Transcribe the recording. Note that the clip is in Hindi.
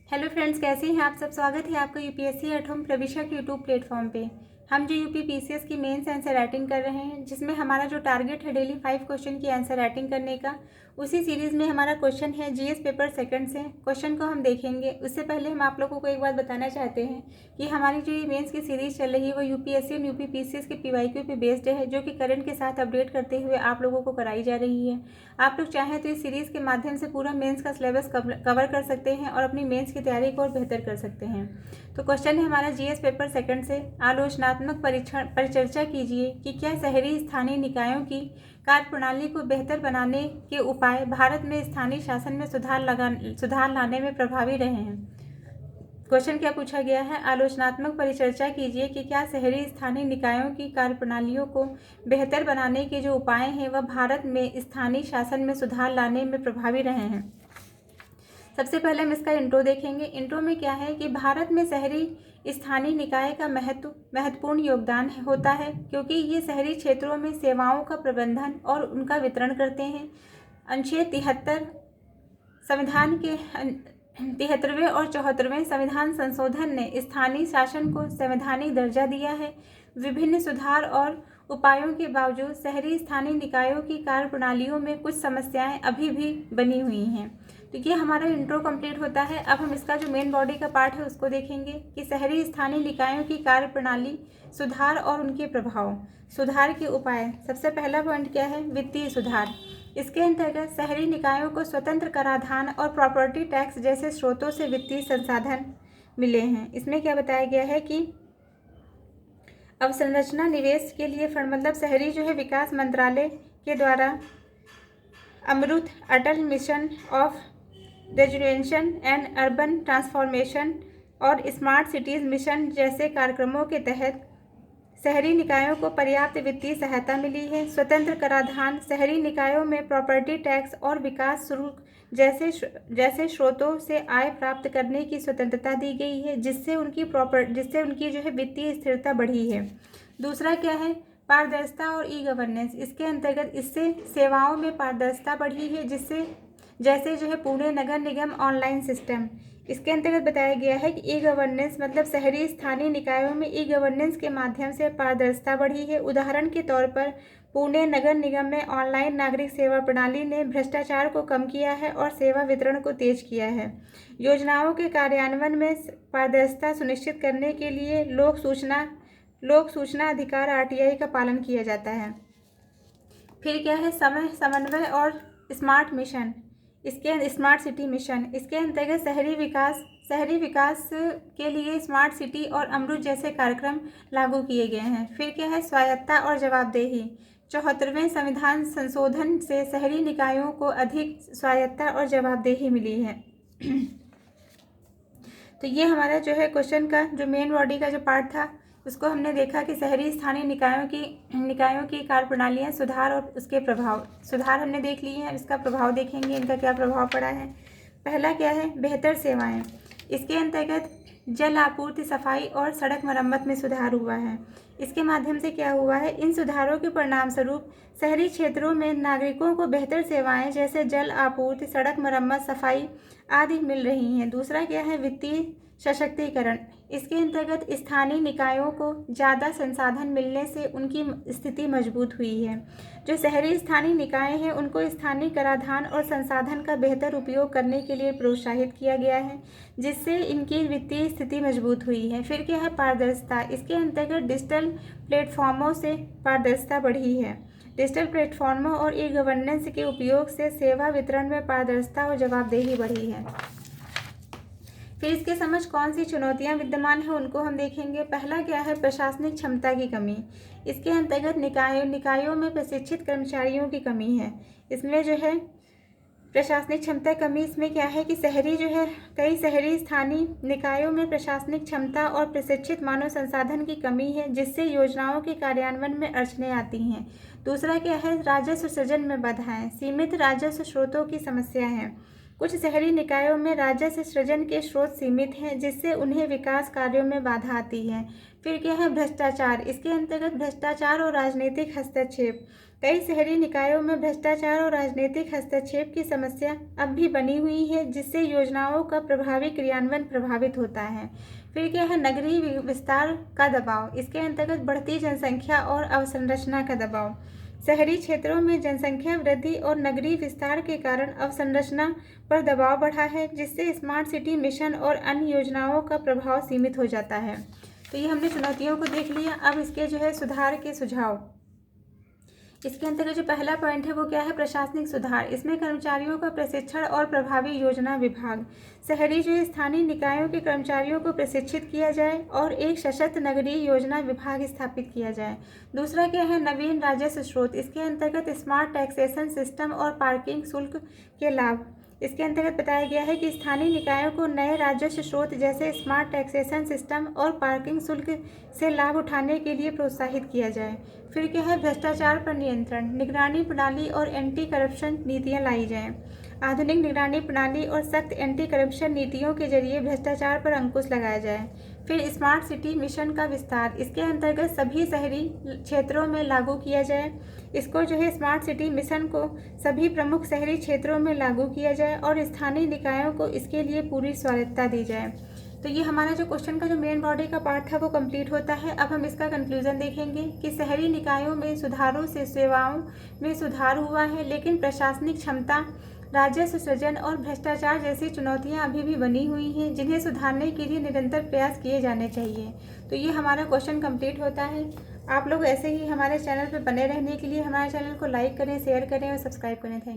हेलो फ्रेंड्स, कैसे हैं आप सब। स्वागत है आपका यूपीएससी एट होम प्रविशा के यूट्यूब प्लेटफॉर्म पे। हम जो यूपी पीसीएस की मेंस आंसर राइटिंग कर रहे हैं, जिसमें हमारा जो टारगेट है डेली 5 क्वेश्चन की आंसर राइटिंग करने का, उसी सीरीज़ में हमारा क्वेश्चन है जीएस पेपर सेकंड से। क्वेश्चन को हम देखेंगे उससे पहले हम आप लोगों को एक बात बताना चाहते हैं कि हमारी जो ये मेंस की सीरीज़ चल रही है वो यूपीएससी और यूपी पीसीएस के पीवाईक्यू पे बेस्ड है, जो कि करंट के साथ अपडेट करते हुए आप लोगों को कराई जा रही है। आप लोग चाहें तो इस सीरीज़ के माध्यम से पूरा मेंस का सिलेबस कवर कर सकते हैं और अपनी मेंस की तैयारी को और बेहतर कर सकते हैं। तो क्वेश्चन है हमारा जीएस पेपर सेकंड से, आलोचनात्मक परिचर्चा कीजिए कि क्या शहरी स्थानीय निकायों की कार्यप्रणाली को बेहतर बनाने के उपाय भारत में स्थानीय शासन में सुधार लाने में प्रभावी रहे हैं। क्वेश्चन क्या पूछा गया है, आलोचनात्मक परिचर्चा कीजिए कि क्या शहरी स्थानीय निकायों की कार्यप्रणालियों को बेहतर बनाने के जो उपाय हैं वह भारत में स्थानीय शासन में सुधार लाने में प्रभावी रहे हैं। सबसे पहले हम इसका इंट्रो देखेंगे। इंट्रो में क्या है कि भारत में शहरी स्थानीय निकाय का महत्वपूर्ण योगदान होता है, क्योंकि ये शहरी क्षेत्रों में सेवाओं का प्रबंधन और उनका वितरण करते हैं। अनुच्छेद 73 संविधान के 73वें और 74वें संविधान संशोधन ने स्थानीय शासन को संवैधानिक दर्जा दिया है। विभिन्न सुधार और उपायों के बावजूद शहरी स्थानीय निकायों की कार्यप्रणालियों में कुछ समस्याएं अभी भी बनी हुई हैं। तो ये हमारा इंट्रो कंप्लीट होता है। अब हम इसका जो मेन बॉडी का पार्ट है उसको देखेंगे कि शहरी स्थानीय निकायों की कार्यप्रणाली सुधार और उनके प्रभाव। सुधार के उपाय, सबसे पहला पॉइंट क्या है, वित्तीय सुधार। इसके अंतर्गत शहरी निकायों को स्वतंत्र कराधान और प्रॉपर्टी टैक्स जैसे स्रोतों से वित्तीय संसाधन मिले हैं। इसमें क्या बताया गया है कि अवसंरचना निवेश के लिए फंड, मतलब शहरी जो है विकास मंत्रालय के द्वारा AMRUT Atal mission of rejuvenation and urban transformation और स्मार्ट सिटीज़ मिशन जैसे कार्यक्रमों के तहत शहरी निकायों को पर्याप्त वित्तीय सहायता मिली है। स्वतंत्र कराधान, शहरी निकायों में प्रॉपर्टी टैक्स और विकास शुल्क जैसे स्रोतों से आय प्राप्त करने की स्वतंत्रता दी गई है, जिससे उनकी जो है वित्तीय स्थिरता बढ़ी है। दूसरा क्या है, पारदर्शिता और ई गवर्नेंस। इसके अंतर्गत इससे सेवाओं में पारदर्शिता बढ़ी है, जैसे जो है पुणे नगर निगम ऑनलाइन सिस्टम। इसके अंतर्गत बताया गया है कि ई गवर्नेंस मतलब शहरी स्थानीय निकायों में ई गवर्नेंस के माध्यम से पारदर्शिता बढ़ी है। उदाहरण के तौर पर पुणे नगर निगम में ऑनलाइन नागरिक सेवा प्रणाली ने भ्रष्टाचार को कम किया है और सेवा वितरण को तेज किया है। योजनाओं के कार्यान्वयन में पारदर्शिता सुनिश्चित करने के लिए लोक सूचना अधिकार आरटीआई का पालन किया जाता है। फिर क्या है, समय समन्वय और स्मार्ट मिशन, इसके स्मार्ट सिटी मिशन। इसके अंतर्गत शहरी विकास के लिए स्मार्ट सिटी और अमृत जैसे कार्यक्रम लागू किए गए हैं। फिर क्या है, स्वायत्तता और जवाबदेही। 74वें संविधान संशोधन से शहरी निकायों को अधिक स्वायत्तता और जवाबदेही मिली है। तो ये हमारा जो है क्वेश्चन का जो मेन बॉडी का जो पार्ट था उसको हमने देखा कि शहरी स्थानीय निकायों की कार्यप्रणालियाँ, सुधार और उसके प्रभाव। सुधार हमने देख लिए हैं, इसका प्रभाव देखेंगे, इनका क्या प्रभाव पड़ा है। पहला क्या है, बेहतर सेवाएं। इसके अंतर्गत जल आपूर्ति, सफाई और सड़क मरम्मत में सुधार हुआ है। इसके माध्यम से क्या हुआ है, इन सुधारों के परिणाम स्वरूप शहरी क्षेत्रों में नागरिकों को बेहतर सेवाएं जैसे जल आपूर्ति, सड़क मरम्मत, सफाई आदि मिल रही हैं। दूसरा क्या है, वित्तीय सशक्तिकरण। इसके अंतर्गत स्थानीय निकायों को ज़्यादा संसाधन मिलने से उनकी स्थिति मजबूत हुई है। जो शहरी स्थानीय निकाय हैं उनको स्थानीय कराधान और संसाधन का बेहतर उपयोग करने के लिए प्रोत्साहित किया गया है, जिससे इनकी वित्तीय स्थिति मजबूत हुई है। फिर क्या है, पारदर्शिता। इसके अंतर्गत डिजिटल प्लेटफॉर्मों से पारदर्शिता बढ़ी है। डिजिटल प्लेटफॉर्मों और ई गवर्नेंस के उपयोग से सेवा वितरण में पारदर्शिता और जवाबदेही बढ़ी है। फिर इसके समझ कौन सी चुनौतियां विद्यमान हैं उनको हम देखेंगे। पहला क्या है, प्रशासनिक क्षमता की कमी। इसके अंतर्गत निकायों में प्रशिक्षित कर्मचारियों की कमी है। इसमें जो है प्रशासनिक क्षमता कमी, इसमें क्या है कि कई शहरी स्थानीय निकायों में प्रशासनिक क्षमता और प्रशिक्षित मानव संसाधन की कमी है, जिससे योजनाओं के कार्यान्वयन में अड़चनें आती हैं। दूसरा क्या है, राजस्व सृजन में बाधाएं। सीमित राजस्व स्रोतों की समस्या है। कुछ शहरी निकायों में राजस्व सृजन के स्रोत सीमित हैं, जिससे उन्हें विकास कार्यों में बाधा आती है। फिर क्या है, भ्रष्टाचार। इसके अंतर्गत भ्रष्टाचार और राजनीतिक हस्तक्षेप। कई शहरी निकायों में भ्रष्टाचार और राजनीतिक हस्तक्षेप की समस्या अब भी बनी हुई है, जिससे योजनाओं का प्रभावी क्रियान्वयन प्रभावित होता है। फिर क्या है, नगरीय विस्तार का दबाव। इसके अंतर्गत बढ़ती जनसंख्या और अवसंरचना का दबाव। शहरी क्षेत्रों में जनसंख्या वृद्धि और नगरीय विस्तार के कारण अवसंरचना पर दबाव बढ़ा है, जिससे स्मार्ट सिटी मिशन और अन्य योजनाओं का प्रभाव सीमित हो जाता है। तो ये हमने चुनौतियों को देख लिया। अब इसके जो है सुधार के सुझाव। इसके अंतर्गत जो पहला पॉइंट है वो क्या है, प्रशासनिक सुधार। इसमें कर्मचारियों का प्रशिक्षण और प्रभावी योजना विभाग। शहरी जो स्थानीय निकायों के कर्मचारियों को प्रशिक्षित किया जाए और एक सशक्त नगरीय योजना विभाग स्थापित किया जाए। दूसरा क्या है, नवीन राजस्व स्रोत। इसके अंतर्गत स्मार्ट टैक्सेशन सिस्टम और पार्किंग शुल्क के लाभ। इसके अंतर्गत बताया गया है कि स्थानीय निकायों को नए राजस्व स्रोत जैसे स्मार्ट टैक्सेशन सिस्टम और पार्किंग शुल्क से लाभ उठाने के लिए प्रोत्साहित किया जाए। फिर क्या है, भ्रष्टाचार पर नियंत्रण। निगरानी प्रणाली और एंटी करप्शन नीतियां लाई जाएं। आधुनिक निगरानी प्रणाली और सख्त एंटी करप्शन नीतियों के जरिए भ्रष्टाचार पर अंकुश लगाया जाए। फिर स्मार्ट सिटी मिशन का विस्तार। इसके अंतर्गत सभी शहरी क्षेत्रों में लागू किया जाए। इसको जो है स्मार्ट सिटी मिशन को सभी प्रमुख शहरी क्षेत्रों में लागू किया जाए और स्थानीय निकायों को इसके लिए पूरी स्वायत्तता दी जाए। तो ये हमारा जो क्वेश्चन का जो मेन बॉडी का पार्ट था वो कंप्लीट होता है। अब हम इसका कंक्लूजन देखेंगे कि शहरी निकायों में सुधारों से सेवाओं में सुधार हुआ है, लेकिन प्रशासनिक क्षमता, राजस्व सृजन और भ्रष्टाचार जैसी चुनौतियां अभी भी बनी हुई हैं, जिन्हें सुधारने के लिए निरंतर प्रयास किए जाने चाहिए। तो ये हमारा क्वेश्चन कंप्लीट होता है। आप लोग ऐसे ही हमारे चैनल पर बने रहने के लिए हमारे चैनल को लाइक करें, शेयर करें और सब्सक्राइब करें। Thank you.